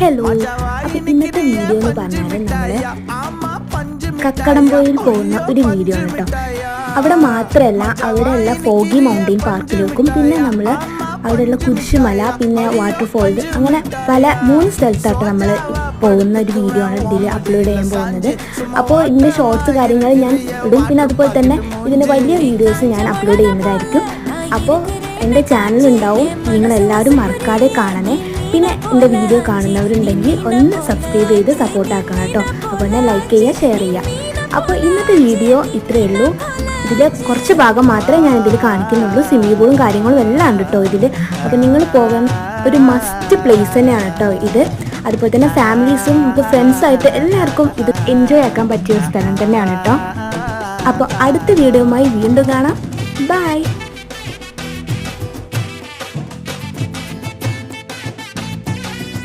Hello, അപ്പോൾ ഇന്നത്തെ video എന്ന് പറഞ്ഞാൽ നമ്മൾ കക്കടംപൊയിൽ പോകുന്ന ഒരു വീഡിയോ ആണ് കേട്ടോ. അവിടെ മാത്രമല്ല, അവിടെയുള്ള ഫോഗി മൗണ്ടെയിൻ പാർക്കിലേക്കും പിന്നെ നമ്മൾ അവിടെയുള്ള കുരിശുമല പിന്നെ വാട്ടർഫോൾ അങ്ങനെ പല 3 സ്ഥലത്തായിട്ട് നമ്മൾ പോകുന്ന ഒരു വീഡിയോ ആണ് ഇതിൽ അപ്ലോഡ് ചെയ്യാൻ പോകുന്നത്. അപ്പോൾ ഇതിൻ്റെ ഷോർട്സ് കാര്യങ്ങൾ ഞാൻ ഇടും, പിന്നെ അതുപോലെ തന്നെ ഇതിൻ്റെ വലിയ വീഡിയോസ് ഞാൻ അപ്ലോഡ് ചെയ്യുന്നതായിരിക്കും. അപ്പോൾ എൻ്റെ ചാനൽ ഉണ്ടാവും, നിങ്ങളെല്ലാവരും മറക്കാതെ കാണണേ. പിന്നെ എൻ്റെ വീഡിയോ കാണുന്നവരുണ്ടെങ്കിൽ ഒന്ന് സബ്സ്ക്രൈബ് ചെയ്ത് സപ്പോർട്ടാക്കണം കേട്ടോ. അപ്പോൾ തന്നെ ലൈക്ക് ചെയ്യുക, ഷെയർ ചെയ്യുക. അപ്പോൾ ഇന്നത്തെ വീഡിയോ ഇത്രയേ ഉള്ളൂ. ഇതിൽ കുറച്ച് ഭാഗം മാത്രമേ ഞാൻ ഇതിൽ കാണിക്കുന്നുള്ളൂ. സ്വിമ്മിംഗ് പൂളും കാര്യങ്ങളും എല്ലാം ഉണ്ട് കേട്ടോ ഇതിൽ. അപ്പോൾ നിങ്ങൾ പോകാൻ ഒരു മസ്റ്റ് പ്ലേസ് തന്നെയാണ് കേട്ടോ ഇത്. അതുപോലെ തന്നെ ഫാമിലീസും നമുക്ക് ഫ്രണ്ട്സായിട്ട് എല്ലാവർക്കും ഇത് എൻജോയ് ആക്കാൻ പറ്റിയ ഒരു സ്ഥലം തന്നെയാണ് കേട്ടോ. അപ്പോൾ അടുത്ത വീഡിയോയുമായി വീണ്ടും കാണാം. ബൈ.